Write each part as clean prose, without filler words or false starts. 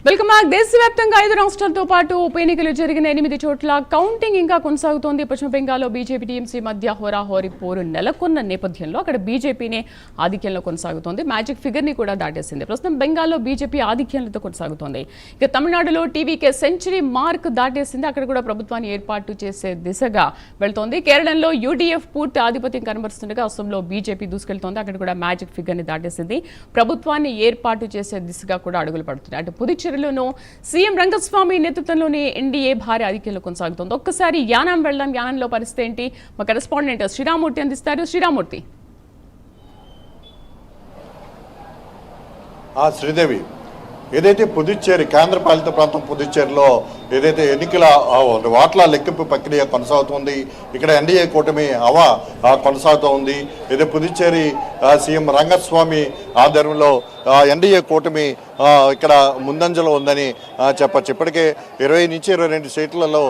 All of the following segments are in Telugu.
Welcome back. దేశవ్యాప్తంగా 5 రాష్ట్రాలతో పాటు ఉప ఎన్నికలు జరిగిన 8 చోట్ల కౌంటింగ్ ఇంకా కొనసాగుతోంది. పశ్చిమ బెంగాల్లో బీజేపీ టీఎంసీ మధ్య హోరాహోరీ పోరు నెలకొన్న నేపథ్యంలో అక్కడ బీజేపీనే ఆధిక్యంలో కొనసాగుతోంది. మ్యాజిక్ ఫిగర్ ని కూడా దాటేసింది. ప్రస్తుతం బెంగాల్లో బీజేపీ ఆధిక్యంతో కొనసాగుతోంది. ఇక తమిళనాడులో టీవీకే సెంచరీ మార్క్ దాటేసింది. అక్కడ కూడా ప్రభుత్వాన్ని ఏర్పాటు చేసే దిశగా వెళ్తోంది. కేరళలో యూడీఎఫ్ పూర్తి ఆధిపత్యం కనబరుస్తుండగా అసోంలో బీజేపీ దూసుకెళ్తోంది. అక్కడ కూడా మ్యాజిక్ ఫిగర్ ని దాటేసింది. ప్రభుత్వాన్ని ఏర్పాటు చేసే దిశగా కూడా అడుగులు పడుతున్నాయి. అటు పుదుచ్చేరి సీఎం రంగస్వామి నేతృత్వంలోని ఎన్డీఏ భారీ ఆధిక్యంలో కొనసాగుతోంది. ఒక్కసారి యానం వెళ్దాం. యానంలో పరిస్థితి ఏంటి? మా కరెస్పాండెంట్ శ్రీరామూర్తి అందిస్తారు. శ్రీరామూర్తి. శ్రీదేవి, ఏదైతే పుదుచ్చేరి కేంద్రపాలిత ప్రాంతం పుదుచ్చేరిలో ఏదైతే ఎన్నికల ఓట్ల లెక్కింపు ప్రక్రియ కొనసాగుతుంది. ఇక్కడ ఎన్డీఏ కూటమి కొనసాగుతూ ఉంది. ఇదే పుదుచ్చేరి సీఎం రంగస్వామి ఆధ్వర్యంలో ఎన్డీఏ కూటమి ఇక్కడ ముందంజలో ఉందని చెప్పచ్చు. ఇప్పటికే 20 నుంచి 22 సీట్లలో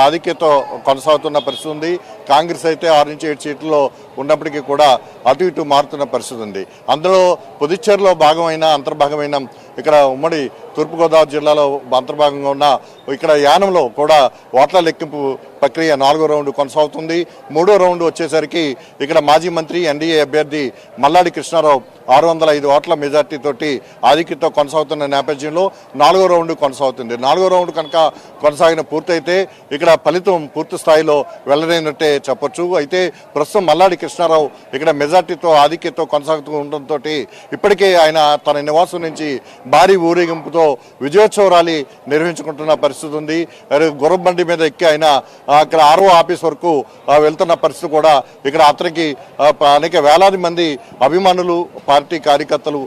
ఆధిక్యత కొనసాగుతున్న పరిస్థితి ఉంది. కాంగ్రెస్ అయితే 6 నుంచి 7 సీట్లలో ఉన్నప్పటికీ కూడా అటు ఇటు మారుతున్న పరిస్థితి ఉంది. అందులో పుదుచ్చేరిలో భాగమైన అంతర్భాగమైన ఇక్కడ ఉమ్మడి తూర్పుగోదావరి జిల్లాలో అంతర్భాగంగా ఉన్న ఇక్కడ యానంలో కూడా ఓట్ల లెక్కింపు ప్రక్రియ 4వ రౌండ్ కొనసాగుతుంది. 3వ రౌండ్ వచ్చేసరికి ఇక్కడ మాజీ మంత్రి ఎన్డీఏ అభ్యర్థి మల్లాడి కృష్ణారావు 605 ఓట్ల మెజార్టీతోటి ఆధిక్యతతో కొనసాగుతున్న నేపథ్యంలో 4వ రౌండ్ కొనసాగుతుంది. 4వ రౌండ్ కనుక కొనసాగిన పూర్తయితే ఇక్కడ ఫలితం పూర్తి స్థాయిలో వెల్లడైనట్టే చెప్పొచ్చు. అయితే ప్రస్తుతం మల్లాడి కృష్ణారావు ఇక్కడ మెజార్టీతో ఆధిక్యతతో కొనసాగుతూ ఉండడంతో ఇప్పటికే ఆయన తన నివాసం నుంచి భారీ ఊరేగింపుతో విజయోత్సవ ర్యాలీ నిర్వహించుకుంటున్న పరిస్థితి ఉంది. గుర్రం బండి మీద ఎక్కి ఆయన అక్కడ ఆర్ఓ ఆఫీస్ వరకు వెళ్తున్న పరిస్థితి కూడా ఇక్కడ అతనికి అనేక వేలాది మంది అభిమానులు పార్టీ కార్యకర్తలు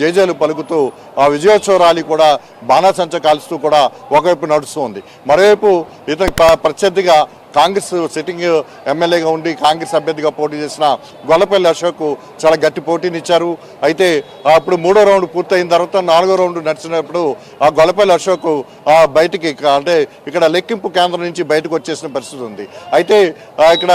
జేజేలు పలుకుతూ ఆ విజయోత్సవ ర్యాలీ కూడా బాణాసంచ కాల్స్తూ కూడా ఒకవైపు నడుస్తుంది. మరోవైపు ఇతని ప్రత్యర్థిగా కాంగ్రెస్ సిట్టింగ్ ఎమ్మెల్యేగా ఉండి కాంగ్రెస్ అభ్యర్థిగా పోటీ చేసిన గొల్లపల్లి అశోక్ చాలా గట్టి పోటీనిచ్చారు. అయితే అప్పుడు 3వ రౌండ్ పూర్తయిన తర్వాత 4వ రౌండ్ నడిచినప్పుడు ఆ గొల్లపల్లి అశోక్ బయటికి అంటే ఇక్కడ లెక్కింపు కేంద్రం నుంచి బయటకు వచ్చేసిన పరిస్థితి ఉంది. అయితే ఇక్కడ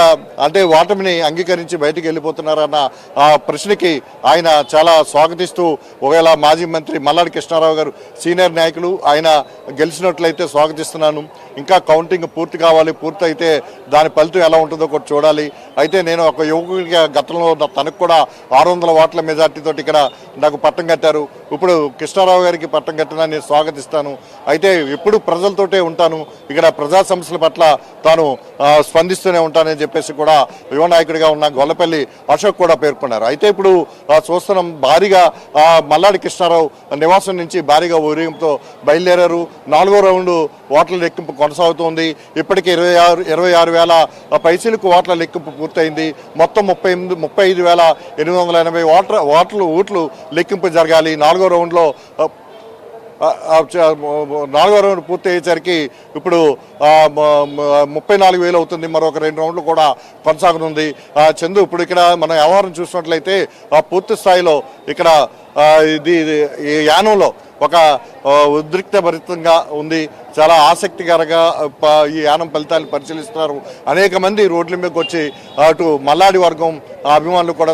అంటే ఓటమిని అంగీకరించి బయటికి వెళ్ళిపోతున్నారన్న ఆ ప్రశ్నకి ఆయన చాలా స్వాగతిస్తూ ఒకవేళ మాజీ మంత్రి మల్లాడి కృష్ణారావు గారు సీనియర్ నాయకులు ఆయన గెలిచినట్లయితే స్వాగతిస్తున్నాను. ఇంకా కౌంటింగ్ పూర్తి కావాలి. పూర్తయితే దాని ఫలితం ఎలా ఉంటుందో కూడా చూడాలి. అయితే నేను ఒక యువకుడిగా గతంలో తనకు కూడా 600 ఓట్ల మెజార్టీతో ఇక్కడ నాకు పట్టం కట్టారు. ఇప్పుడు కృష్ణారావు గారికి పట్టం కట్టినా నేను స్వాగతిస్తాను. అయితే ఎప్పుడు ప్రజలతోటే ఉంటాను, ఇక్కడ ప్రజా సమస్యల పట్ల తాను స్పందిస్తూనే ఉంటానని చెప్పేసి కూడా యువ నాయకుడిగా ఉన్న గొల్లపల్లి అశోక్ కూడా పేర్కొన్నారు. అయితే ఇప్పుడు చూస్తున్నాం భారీగా మల్లాడి కృష్ణారావు నివాసం నుంచి భారీగా ఊరేగింపుతో బయలుదేరారు. 4వ రౌండ్ ఓట్ల లెక్కింపు కొనసాగుతోంది. ఇప్పటికే 26,000 పైసలకు ఓట్ల లెక్కింపు పూర్తయింది. మొత్తం 35,880 ఓట్లు లెక్కింపు జరగాలి. 4వ రౌండ్లో 4వ రౌండ్ పూర్తి అయ్యేసరికి ఇప్పుడు 34,000 అవుతుంది. మరొక 2 రౌండ్లు కూడా కొనసాగనుంది. చందు, ఇప్పుడు ఇక్కడ మనం వ్యవహారం చూసినట్లయితే పూర్తి స్థాయిలో ఇక్కడ ఈ యానంలో ఒక ఉద్రిక్తభరితంగా ఉంది. చాలా ఆసక్తికరంగా ఈ యానం ఫలితాలు పరిశీలిస్తున్నారు. అనేక మంది రోడ్ల మీదకి వచ్చి అటు మల్లాడి వర్గం అభిమానులు కూడా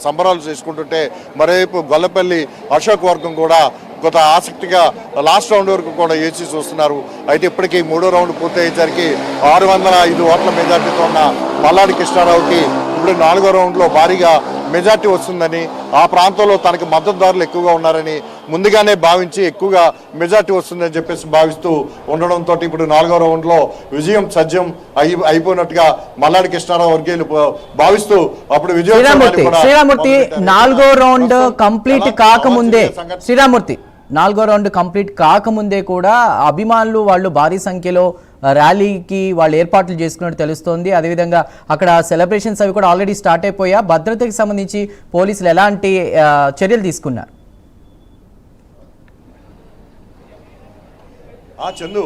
సంబరాలు చేసుకుంటుంటే మరోవైపు గొల్లపల్లి అశోక్ వర్గం కూడా కొంత ఆసక్తిగా లాస్ట్ రౌండ్ వరకు కూడా ఏసీ చూస్తున్నారు. అయితే ఇప్పటికీ 3వ రౌండ్ పూర్తయ్యేసరికి 605 ఓట్ల మెజార్టీతో ఉన్న మల్లాడి కృష్ణారావుకి ఇప్పుడు 4వ రౌండ్లో భారీగా మెజార్టీ వస్తుందని, ఆ ప్రాంతంలో తనకి మద్దతుదారులు ఎక్కువగా ఉన్నారని ముందుగానే భావించి ఎక్కువగా మెజార్టీ వస్తుందని చెప్పేసి భావిస్తూ ఉండడంతో ఇప్పుడు 4వ రౌండ్లో విజయం సజ్జం అయిపోయినట్టుగా మల్లాడి కృష్ణారావు వర్గీయులు భావిస్తూ అప్పుడు శ్రీరామూర్తి 4వ రౌండ్ కంప్లీట్ కాకముందే శ్రీరామూర్తి 4వ రౌండ్ కంప్లీట్ కాకముందే కూడా అభిమానులు వాళ్ళు భారీ సంఖ్యలో ర్యాలీకి వాళ్ళు ఏర్పాట్లు చేసుకున్నట్టు తెలుస్తోంది. అదేవిధంగా అక్కడ సెలబ్రేషన్స్ అవి కూడా ఆల్రెడీ స్టార్ట్ అయిపోయా. భద్రతకి సంబంధించి పోలీసులు ఎలాంటి చర్యలు తీసుకున్నారు? చందు,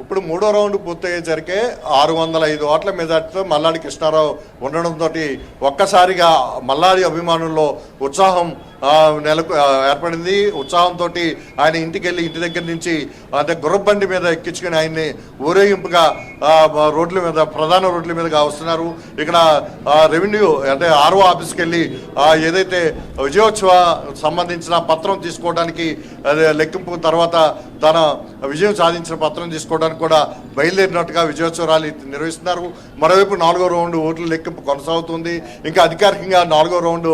ఇప్పుడు 3వ రౌండ్ పూర్తయ్యేసరికి 605 ఓట్ల మెజార్టీతో మల్లాడి కృష్ణారావు ఉండడంతో ఒక్కసారిగా మల్లాడి అభిమానుల్లో ఉత్సాహం నెలకు ఏర్పడింది. ఉత్సాహంతో ఆయన ఇంటికి వెళ్ళి ఇంటి దగ్గర నుంచి అంటే గుర్రబండి మీద ఎక్కించుకుని ఆయన్ని ఊరేగింపుగా రోడ్ల మీద ప్రధాన రోడ్ల మీదుగా వస్తున్నారు. ఇక్కడ రెవెన్యూ అంటే ఆర్ఓ ఆఫీస్కి వెళ్ళి ఏదైతే విజయోత్సవ సంబంధించిన పత్రం తీసుకోవడానికి లెక్కింపు తర్వాత తన విజయం సాధించిన పత్రం తీసుకోవడానికి కూడా బయలుదేరినట్టుగా విజయోత్సవ ర్యాలీ నిర్వహిస్తున్నారు. మరోవైపు 4వ రౌండ్ ఓట్ల లెక్కింపు కొనసాగుతుంది. ఇంకా అధికారికంగా 4వ రౌండ్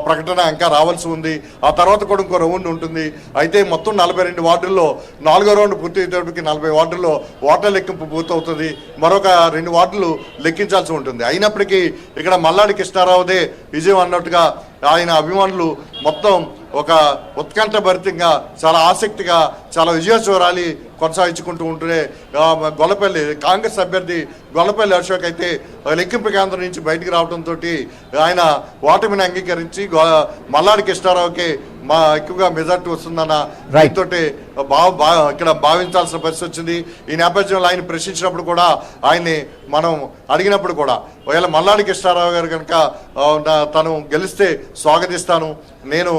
ప్రకటన ఇంకా రావాల్సి ఉంది. ఆ తర్వాత కూడా ఇంకో రౌండ్ ఉంటుంది. అయితే మొత్తం 42 వార్డుల్లో 4వ రౌండ్ పూర్తయ్యేటప్పటికి 40 వార్డుల్లో ఓట్ల లెక్కింపు పూర్తవుతుంది. మరొక 2 వార్డులు లెక్కించాల్సి ఉంటుంది. అయినప్పటికీ ఇక్కడ మల్లాడి కృష్ణారావుదే విజయం అన్నట్టుగా ఆయన అభిమానులు మొత్తం ఒక ఉత్కంఠభరితంగా చాలా ఆసక్తిగా చాలా విజయోత్సవ ర్యాలీ కొనసాగించుకుంటూ ఉంటే గొల్లపల్లి కాంగ్రెస్ అభ్యర్థి గొల్లపల్లి అశోక్ అయితే లెక్కింపు కేంద్రం నుంచి బయటికి రావడంతో ఆయన ఓటమిని అంగీకరించి మల్లాడి కృష్ణారావుకి ఎక్కువగా మెజార్టీ వస్తుందన్న తోటి ఇక్కడ భావించాల్సిన పరిస్థితి వచ్చింది. ఈ నేపథ్యంలో ఆయన ప్రశ్నించినప్పుడు కూడా ఆయన్ని మనం అడిగినప్పుడు కూడా ఒకవేళ మల్లాడి కృష్ణారావు గారు కనుక తను గెలిస్తే స్వాగతిస్తాను, నేను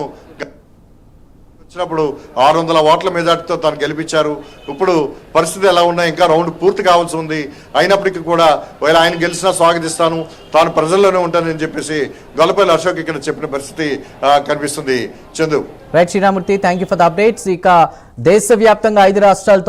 వచ్చినప్పుడు 600 ఓట్ల మెజార్టీతో తను గెలిపించారు. ఇప్పుడు పరిస్థితి ఎలా ఉన్నా ఇంకా రౌండ్ పూర్తి కావాల్సి ఉంది. అయినప్పటికీ కూడా ఒకవేళ ఆయన గెలిచినా స్వాగతిస్తాను, తాను ప్రజల్లోనే ఉంటానని చెప్పేసి గొల్లపల్లి అశోక్ ఇక్కడ చెప్పిన పరిస్థితి కనిపిస్తుంది. Chandu. Right Sriramurthy, thank you for the updates. ఇక దేశవ్యాప్తంగా 5 రాష్ట్రాలతో